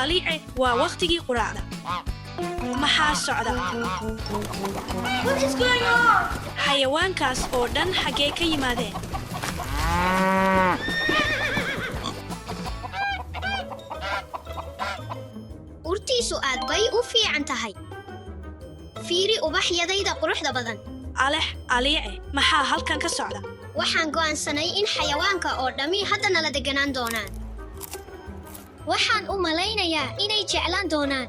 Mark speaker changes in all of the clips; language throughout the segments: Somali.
Speaker 1: aliice waa waqtigii quraacda maxaa socda xayawaankaas oo dhan xaggee ka yimaadeen
Speaker 2: urtiisu aad bay u fiican tahay fiiri ubaxyadayda quruxda badan
Speaker 1: aliice maxaa halkan ka socda
Speaker 2: waxaan go'aansanay in xayawaanka oo dhammi hadda nala deganaan doonaan waxaan u malaynayaa inay jeclaan doonaan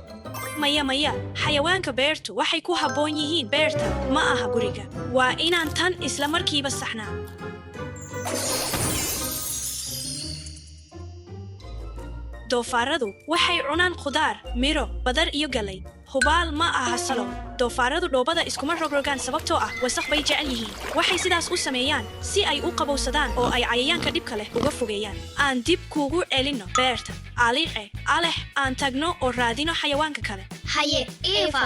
Speaker 1: maya xayawaanka beertu waxay ku habboon yihiin beerta ma aha guriga waa inaan tan isla markiiba saxnaa doofaaradu waxay cunaan khudaar miro badar iyo galley hubaal ma aha salow doofaaradu dhoobada iskuma rogrogaan sababtoo ah wasakh bay jecel yihiin waxay sidaas u sameeyaan si ay u qabowsadaan oo ay cayayaanka dhibka leh uga fogeeyaan aan dib kuugu celinno beerta aliice aan tagno oo raadino xayawaanka kale
Speaker 2: haye eva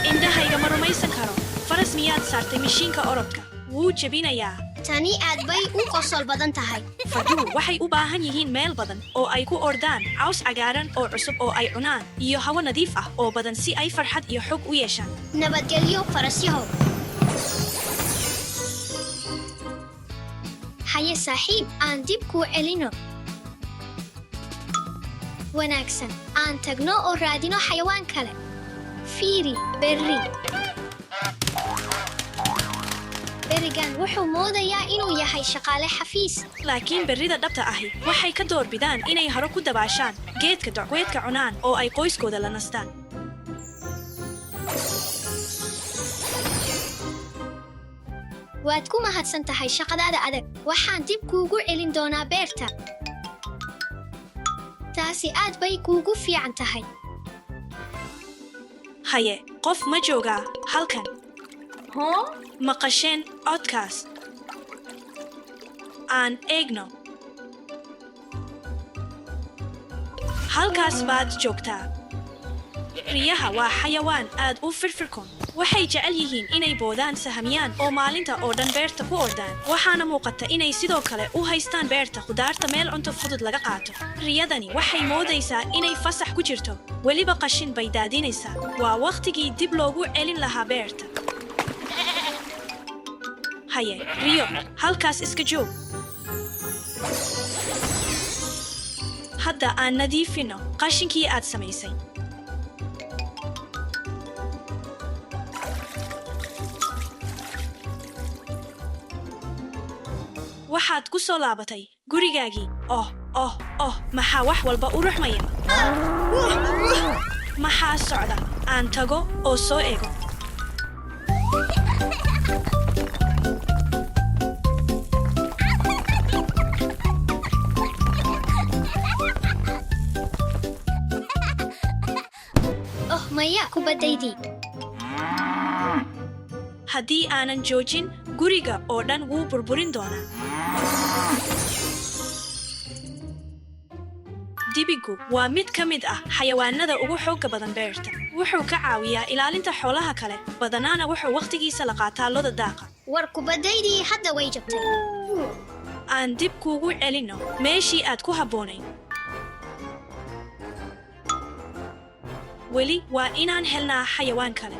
Speaker 1: indhahayga ma rumaysan karo faras miyaad saartay mishiinka orodka wuu jebinayaa
Speaker 2: tani aad bay u qosol badan tahay
Speaker 1: farduhu waxay u baahan yihiin meel badan oo ay ku ordaan caws cagaaran oo cusub oo ay cunaan iyo hawo nadiif ah oo badan si ay farxad iyo xog u yeeshaan
Speaker 2: nabadgelyo farasyahow haye saaxiib aan dib kuu celino wanaagsan aan tagno oo raadino xayawaan kale fiiri berigan wuxuu moodayaa inuu yahay shaqaale xafiis
Speaker 1: laakiin berrida dhabta ahi waxay ka doorbidaan inay haro ku dabaashaan geedka docweedka cunaan oo ay qoyskooda la nastaan
Speaker 2: waad ku mahadsan tahay shaqadaada adag waxaan dib kuugu celin doonaa beerta taasi aad bay kuugu fiican tahay
Speaker 1: haye qof ma joogaa halkan maqasheen codkaas aan eegno halkaas baad joogtaa riyaha waa xayawaan aad u firfircoon waxay jecel yihiin inay boodaan sahamiyaan oo maalinta oo dhan beerta ku ordaan waxaana muuqata inay sidoo kale u haystaan beerta khudaarta meel cunto fudud laga qaato riyadani waxay moodaysaa inay fasax ku jirto weliba qashin bay daadinaysaa waa wakhtigii dib loogu celin lahaa beerta haye riyo halkaas iska joog hadda aan nadiifino qashinkii aad samaysay waxaad ku soo laabatay gurigaagii maxaa wax walba u ruxmaya maxaa socda aan tago oo soo eego
Speaker 2: maya kubadaydii
Speaker 1: haddii aanan joojin guriga oo dhan wuu burburin doonaa dibigu waa mid ka mid ah xayawaanada ugu xoogga badan beerta wuxuu ka caawiyaa ilaalinta xoolaha kale badanaana wuxuu wakhtigiisa la qaataa loda daaqa
Speaker 2: war kubadaydii hadda way jabtay
Speaker 1: aan dib kuugu celinno meeshii aad ku habboonayd weli waa inaan helnaa xayawaan kale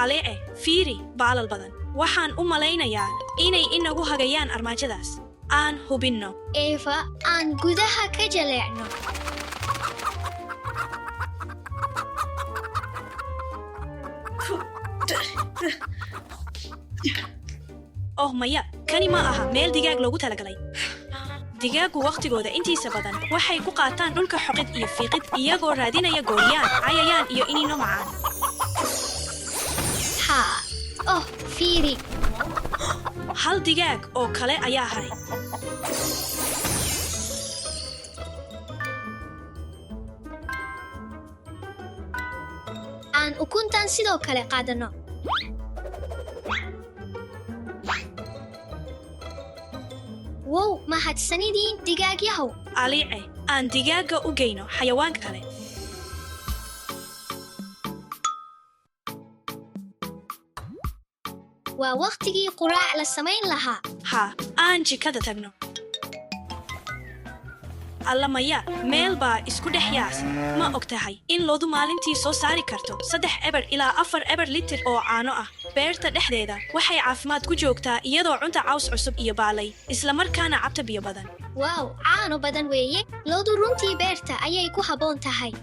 Speaker 1: aliice fiiri baalal badan waxaan u malaynayaa inay inagu hagayaan armaajadaas aan hubinno
Speaker 2: eva aan gudaha ka jaleecno
Speaker 1: maya kani ma aha meel digaag loogu talagalay digaagu wakhtigooda intiisa badan waxay ku qaataan dhulka xoqid iyo fiiqid iyagoo raadinaya gooryaan cayayaan iyo iniino macaan
Speaker 2: fiiri
Speaker 1: hal digaag oo kale ayaa haray
Speaker 2: aan ukuntan sidoo kale qaadano wow mahadsanidin digaagyahow
Speaker 1: aliice aan digaagga u geyno xayawaanka kale
Speaker 2: waa waqtigii quraac la samayn lahaa.
Speaker 1: haa aan jikada tagno alla maya meel baa isku dhex yaas ma og tahay in loodu maalintii soo saari karto 3 eber ilaa 4 eber litir oo caano ah beerta dhexdeeda waxay caafimaad ku joogtaa iyadoo cunta caws cusub iyo baalay isla markaana cabta biyo badan
Speaker 2: waaw caano badan weeye loodu runtii beerta ayay ku habboon tahay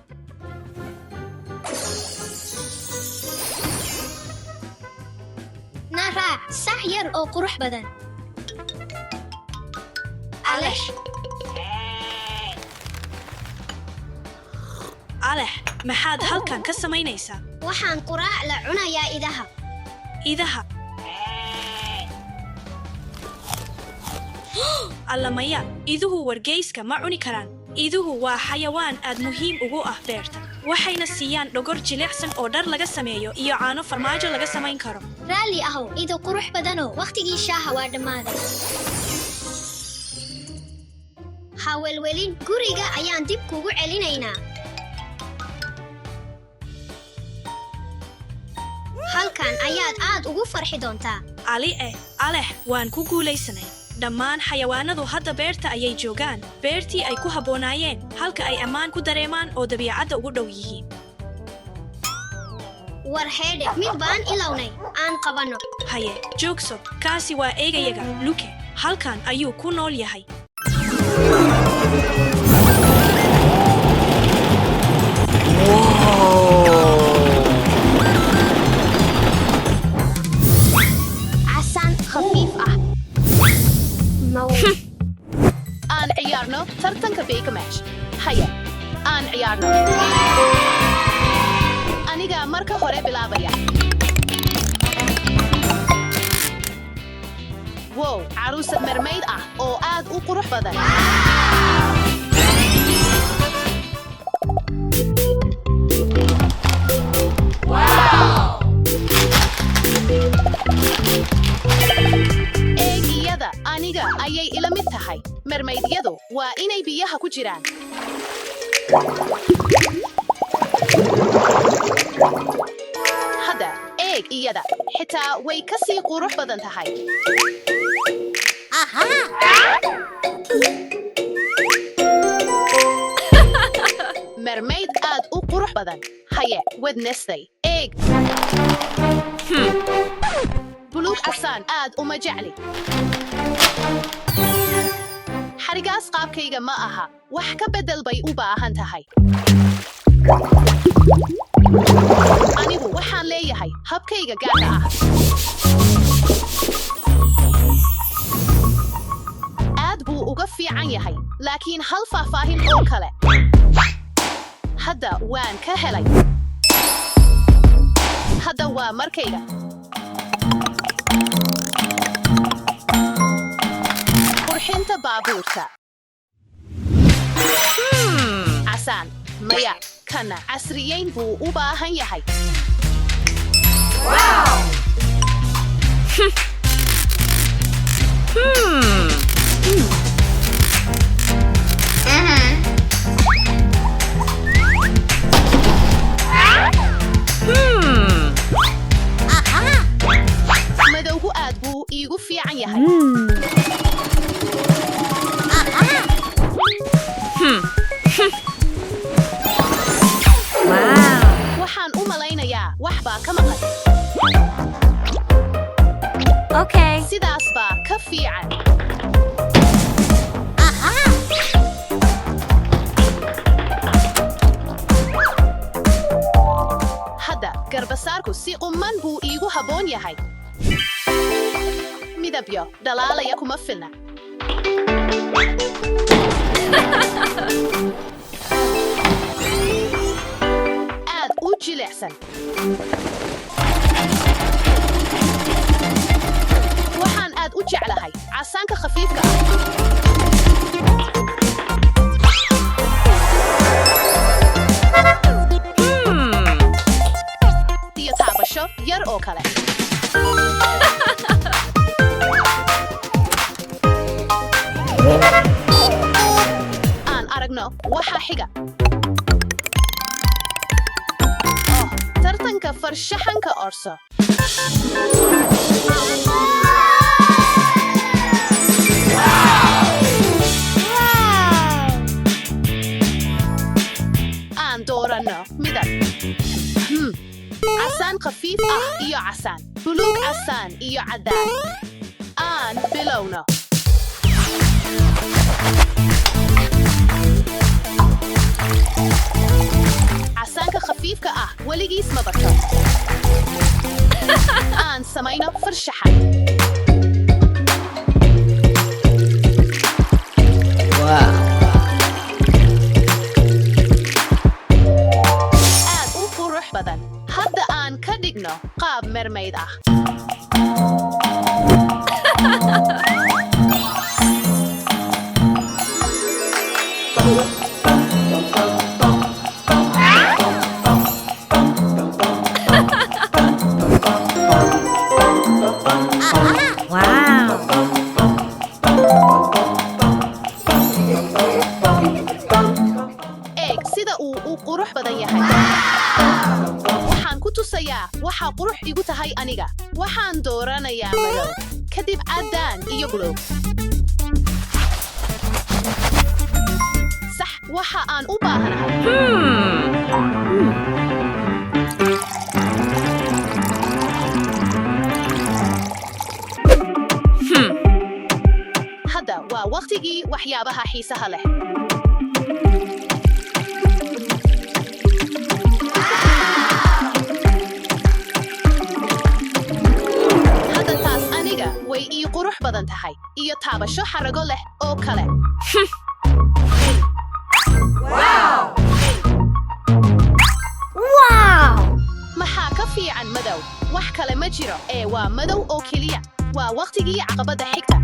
Speaker 2: naraac sax yar oo qurux badan
Speaker 1: alex maxaad halkan ka samaynaysaa
Speaker 2: waxaan quraac la cunayaa
Speaker 1: idaha alla maya iduhu wargeyska ma cuni karaan iduhu waa xayawaan aad muhiim ugu ah beerta waxayna siiyaan dhogor jilicsan oo dhar laga sameeyo iyo caano farmaajo laga samayn karo
Speaker 2: raalli ahow ido qurux badanoo waqtigii shaaha waa dhammaaday ha welwelin guriga ayaan dib kugu celinaynaa halkan ayaad aad ugu farxi doontaa
Speaker 1: alex waan ku guulaysanay dhammaan xayawaanadu hadda beerta ayay joogaan beertii ay ku habboonaayeen halka ay ammaan ku dareemaan oo dabiicadda ugu dhow yihiin
Speaker 2: war heedhe mid baan ilownay aan qabanno
Speaker 1: haye joogso kaasi waa eegayaga luke halkan ayuu ku nool yahay
Speaker 3: aan ciyaarno tartanka Bake Mash. Haya, aan ciyaarno. Aniga marka hore bilaabaya. Wow, caruusad mermaid ah oo aad u qurux badan. aniga ayay ila mid tahay mermaidyadu waa inay biyaha ku jiraan hadda eeg iyada xitaa way ka sii qurux badan tahay aha mermaid aad u qurux badan haye wednesday eeg buluug casaan aad uma jecli xarigaas qaabkayga ma aha wax ka bedel bay u baahan tahay anigu waxaan leeyahay habkayga gaarka ah aad buu uga fiican yahay laakiin hal faahfaahin oo kale hadda waan ka helay hadda waa markayga qurxinta baabuurta casaan maya kana casriyeyn buu u baahan yahay madowgu aad buu iigu fiican yahay waxaan u malaynayaa wax baa ka maqan sidaas baa ka fiican hadda garbasaarku si qumman buu iigu habboon yahay midabyo dhalaalaya kuma filna aad u jilicsan waxaan aad u jeclahay casaanka khafiifka ah iyo taabasho yar oo kale aan aragno waxa xiga tartanka xayawaanka farshaxanka orso aan dooranno midab casaan khafiif ah iyo casaan buluug casaan iyo caddaan aan bilowno casaanka khafiifka ah weligiis ma barto aan samayno farshaxan aad u qurux badan hadda aan ka dhigno qaab mermayd ah eeg sida uu u qurux badan yahay waxaan ku tusayaa waxa qurux igu tahay aniga waxaan dooranayaa madow kadib caddaan iyo buluug sax waxa aan u baahanahay hadda waa waqtigii waxyaabaha xiisaha leh hadda taas aniga way ii qurux badan tahay iyo taabasho xarago leh oo kale maxaa ka fiican madow wax kale ma jiro ee waa madow oo keliya waa waqtigii caqabadda xigta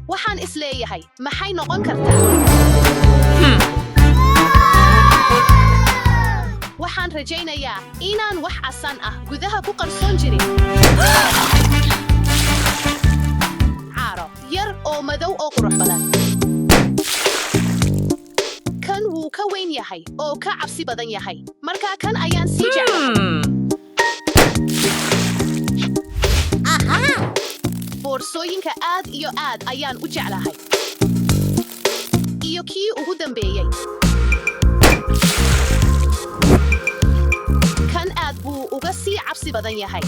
Speaker 3: waxaan is leeyahay maxay noqon kartaa waxaan rajaynayaa inaan wax casaan ah gudaha ku qarsoon jirin caaro yar oo madow oo qurux badan kan wuu ka weyn yahay oo ka cabsi badan yahay markaa kan ayaan sii jeclahay boorsooyinka aad iyo aad ayaan u jeclahay iyo kii ugu dambeeyey kan aad buu uga sii cabsi badan yahay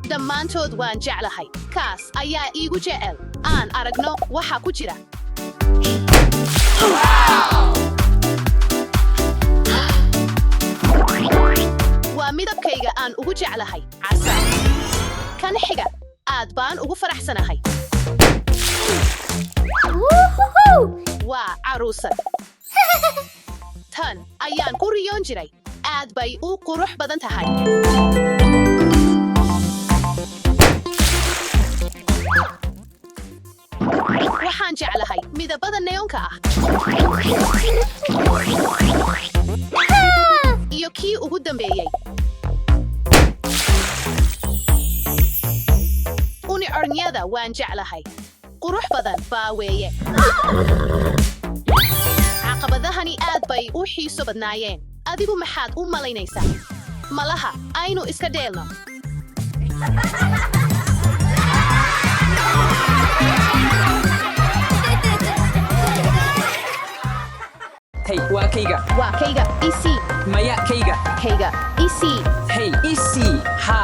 Speaker 3: dhammaantood waan jeclahay kaas ayaa iigu jecel aan aragno waxa ku jira waa midabkayga aan ugu jeclahay casaan kan xiga aad baan ugu faraxsanahay waa caruusad tan ayaan ku riyoon jiray aad bay u qurux badan tahay waxaan jeclahay midabada neonka ah iyo kii ugu dambeeyey unicornyada waan jeclahay qurux badan baa weeye caqabadahani aad bay u xiiso badnaayeen adigu maxaad u malaynaysaa malaha aynu iska dheelno
Speaker 4: Hey, waa kayga.
Speaker 3: waa kayga isi
Speaker 4: Maya kayga.
Speaker 3: kayga isi
Speaker 4: Hey, isi. Ha.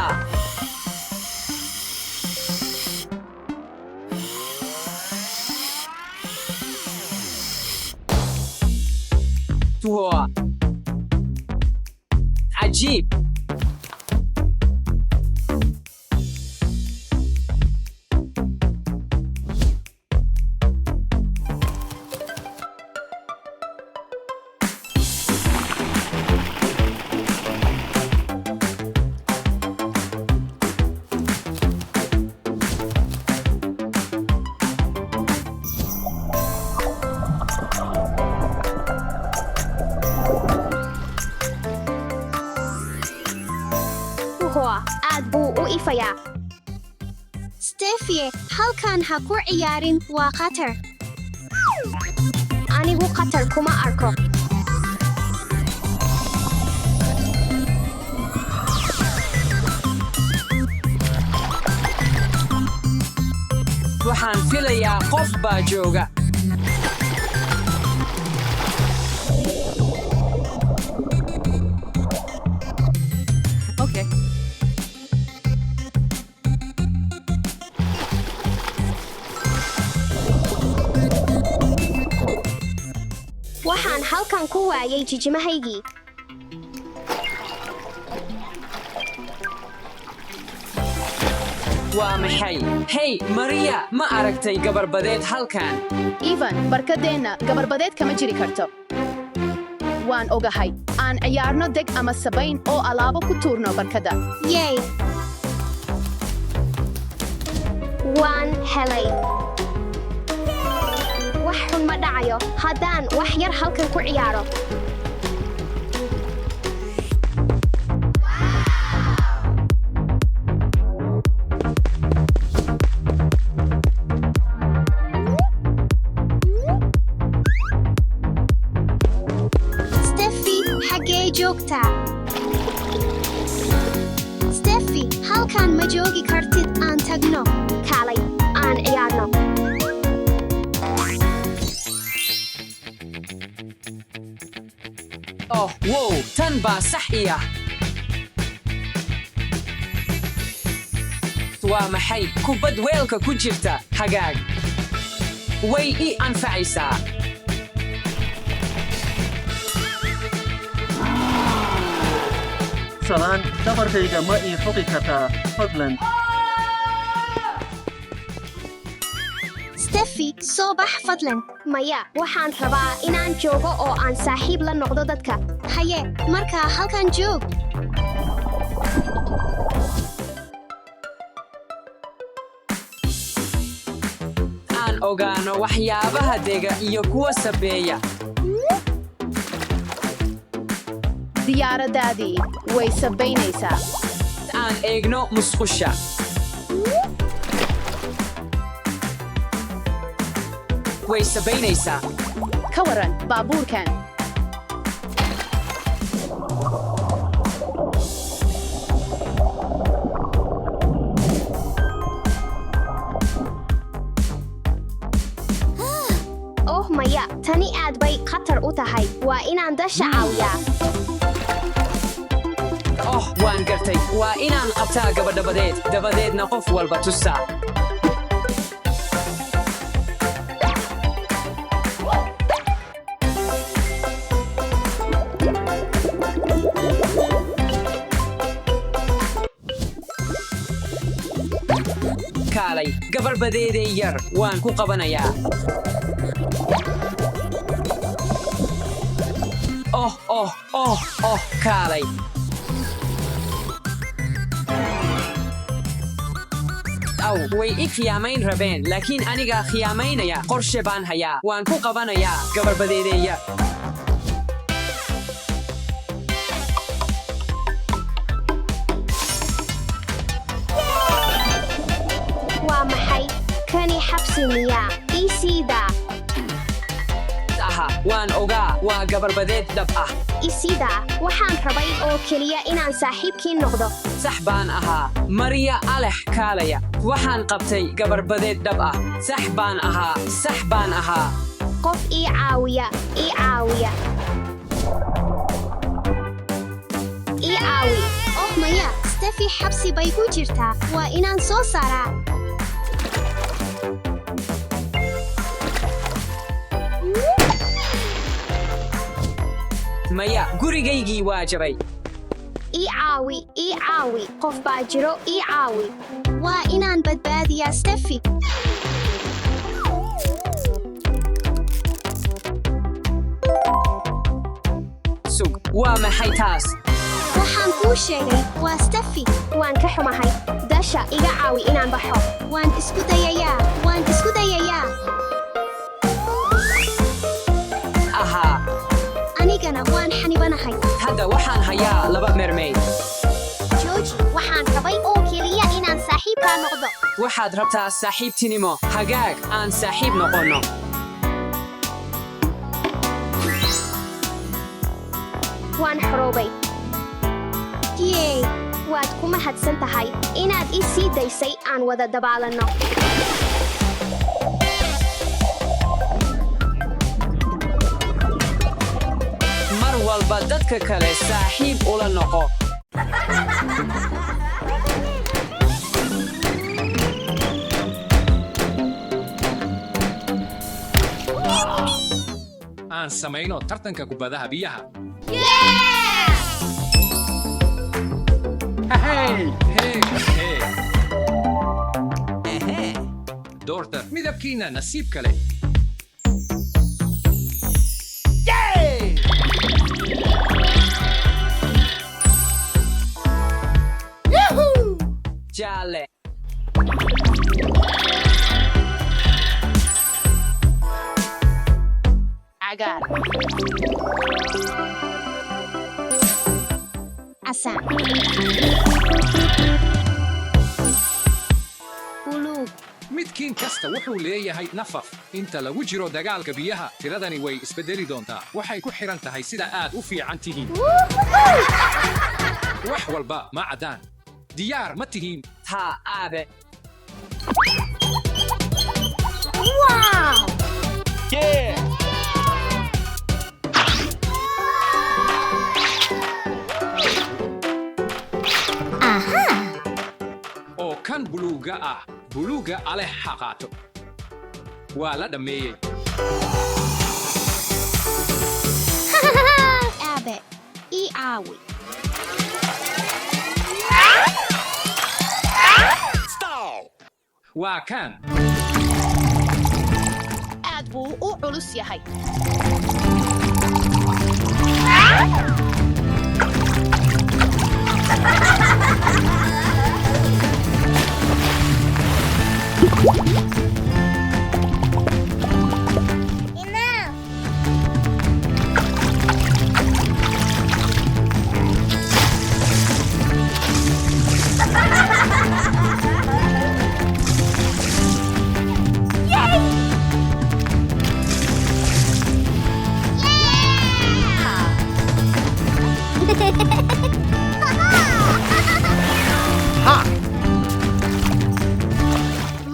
Speaker 4: Wow. عجيب.
Speaker 2: aad buu u ifayaa stefie halkan ha ku ciyaarin waa khatar anigu khatar kuma arko.
Speaker 4: waxaan filayaa qof baa jooga okay
Speaker 2: Waxaan halkan ku waayay jijimahaygii.
Speaker 4: waa maxay hey Maria ma aragtay gabarbadeed halkan
Speaker 3: Ivan, barkadeenna gabarbadeed kama jiri karto. Waan ogahay. Aan ciyaarno deg ama sabayn oo alaabo ku tuurno barkada.
Speaker 2: Yay! Waan helay. Wax xun ma dhacayo haddaan wax yar halkan ku ciyaaro. Steffi, xaggee joogtaa? Steffi, halkan ma joogi kartid aan tagno. Kaalay, aan ciyaarno.
Speaker 4: oh wow tan baa sax iya waa maxay kubad weelka ku jirta hagaag way ii anfacaysaa
Speaker 5: salaan dhabarkayga ma ii foqi kartaa fadlan
Speaker 2: Steffi, soo bax fadlan. Maya, waxaan rabaa inaan joogo oo aan saaxiib la noqdo dadka. Haye, markaa halkan joog.
Speaker 4: aan ogaano waxyaabaha dega iyo kuwa sabeeya
Speaker 3: Diyaaradaadii way sabaynaysaa.
Speaker 4: aan eegno musqusha way sabaynaysaa
Speaker 3: Ka waran baabuurkan.
Speaker 2: Oh maya, tani aad bay khatar u tahay. Waa inaan dasha caawiyaa.
Speaker 4: oh waan gartay waa inaan qabtaa gabadhabadeed dabadeedna qof walba tusaa kaalay gabarbadeedee yar waan ku qabanayaa kaalay aw way i khiyaamayn rabeen laakiin anigaa khiyaamaynaya qorshe baan hayaa waan ku qabanayaa gabarbadeedee yar
Speaker 2: Waa maxay? Kani xabsi miyaa? Ii siidaa.
Speaker 4: aha waan ogaa waa gabarbadeed dhab ah
Speaker 2: Ii siidaa. Waxaan rabay oo keliya inaan saaxiibkii noqdo.
Speaker 4: sax baan ahaa Maria Alex kaalaya waxaan qabtay gabarbadeed dhab ah sax baan ahaa
Speaker 2: Qof ii caawiya. Ii caawiya. Ii caawi. Oh maya, Steffi xabsi bay ku jirtaa. Waa inaan soo saaraa.
Speaker 4: maya gurigaygii waa jabay
Speaker 2: Ii caawi. Ii caawi. Qof baa jiro. Ii caawi. Waa inaan badbaadiyaa Steffi.
Speaker 4: sug waa maxay taas
Speaker 2: Waxaan kuu sheegay waa Steffi. Waan ka xumahay. Dasha iga caawi inaan baxo. Waan isku dayayaa.
Speaker 4: ahaa
Speaker 2: Anigana waan xanibanahay.
Speaker 4: hadda waxaan hayaa laba mermaid
Speaker 2: Jooji, waxaan rabay oo keliya inaan saaxiibkaa noqdo.
Speaker 4: waxaad rabtaa saaxiibtinimo hagaag aan saaxiib noqonno
Speaker 2: waan xoroobay yey waad ku mahadsan tahay inaad ii sii daysay aan wada dabaalanno
Speaker 4: mar walba dadka kale saaxiib ula noqo
Speaker 6: aan samayno tartanka kubadaha biyaha doorta midabkiina nasiib kale
Speaker 4: jaalle
Speaker 3: cagaar
Speaker 2: casaan buluug
Speaker 6: midkiin kasta wuxuu leeyahay nafaf inta lagu jiro dagaalka biyaha tiradani way isbedeli doontaa waxay ku xiran tahay sida aad u fiican tihiin wax walba ma caddaan diyaar ma tihiin
Speaker 4: haa aabe
Speaker 6: oo kan buluuga ah buluuga aleh ha qaato waa la dhammeeyey
Speaker 2: aabe ii caawi
Speaker 6: waa kan
Speaker 3: aad buu u culus yahay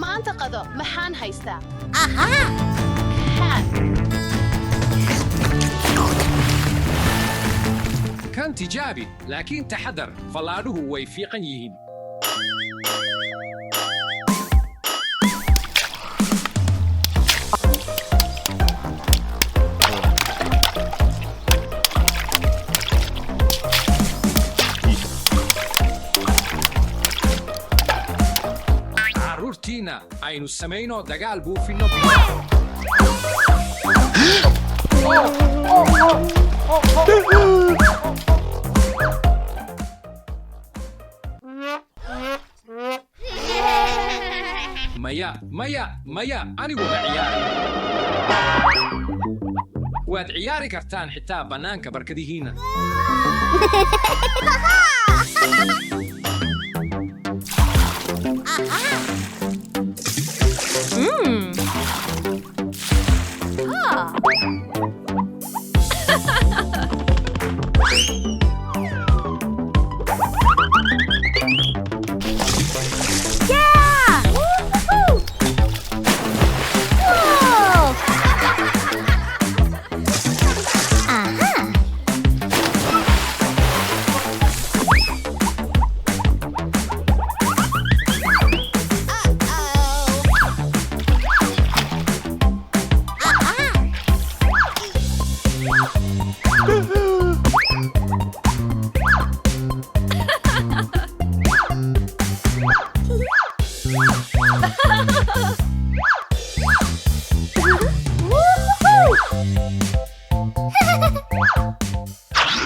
Speaker 3: maanta qado maxaan haystaa
Speaker 6: kan tijaabi laakiin taxadar fallaadhuhu way fiiqan yihiin carruurtiina aynu samayno dagaal buufinno maya anigu ma ciyaari waad ciyaari kartaan xitaa bannaanka barkadihiinna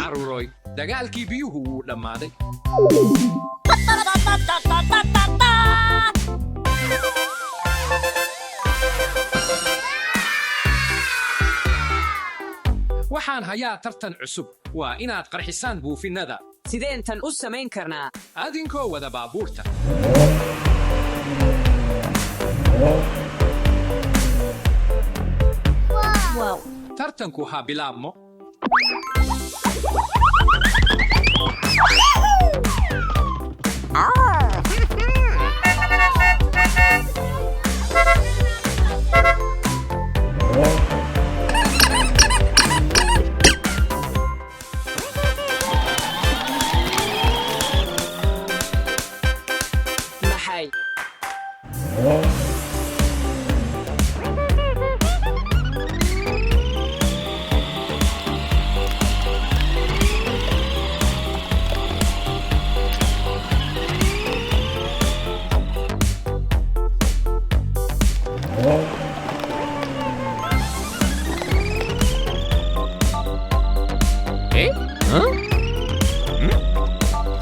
Speaker 6: caruuroy dagaalkii biyuhu wuu dhammaaday waxaan hayaa tartan cusub waa inaad qarxisaan buufinnada
Speaker 4: sideen tan u samayn karnaa
Speaker 6: adinkoo wada baabuurta tartanku ha bilaabmo
Speaker 4: maxay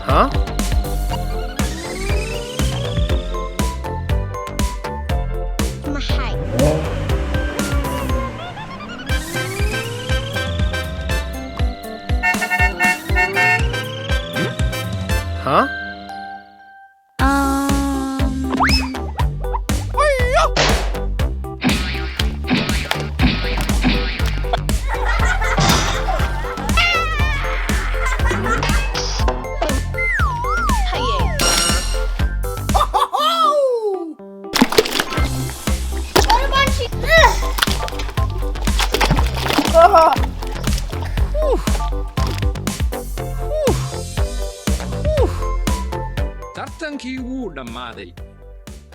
Speaker 7: Huh?
Speaker 2: maxay
Speaker 7: Huh?
Speaker 3: haye
Speaker 6: tartankii wuu dhammaaday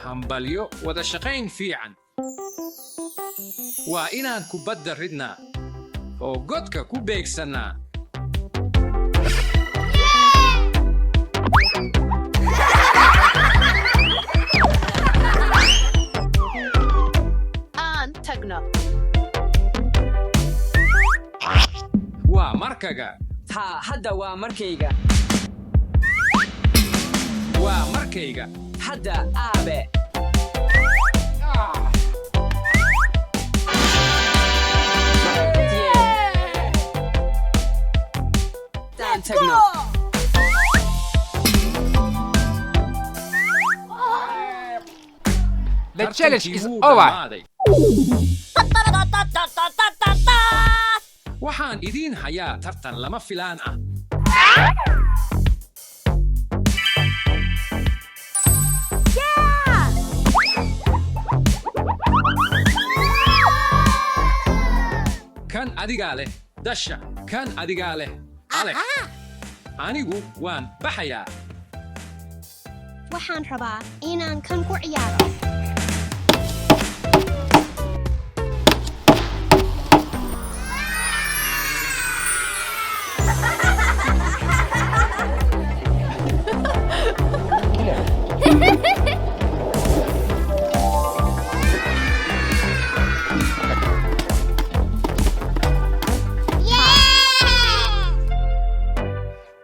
Speaker 6: hambalyo wada shaqayn fiican waa inaan kubadda ridnaa oo godka ku beegsannaa
Speaker 3: aan tagno
Speaker 6: waa markaga
Speaker 4: haa hadda waa markayga
Speaker 6: waa markayga
Speaker 4: hadda aabe Aan tagno
Speaker 7: The challenge is
Speaker 6: Tartankii wuu
Speaker 7: over.
Speaker 6: dhammaaday. waxaan idiin hayaa tartan lama filaan ah kan adigaa leh dasha kan adigaa leh alex anigu waan baxayaa
Speaker 2: waxaan rabaa inaan kan ku ciyaaro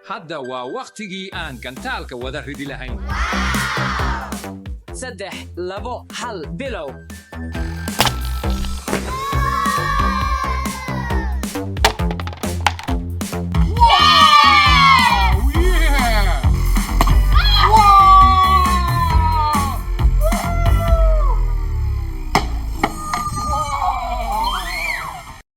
Speaker 6: hadda waa wakhtigii aan gantaalka wada ridi lahayn
Speaker 4: 3 2 1 bilow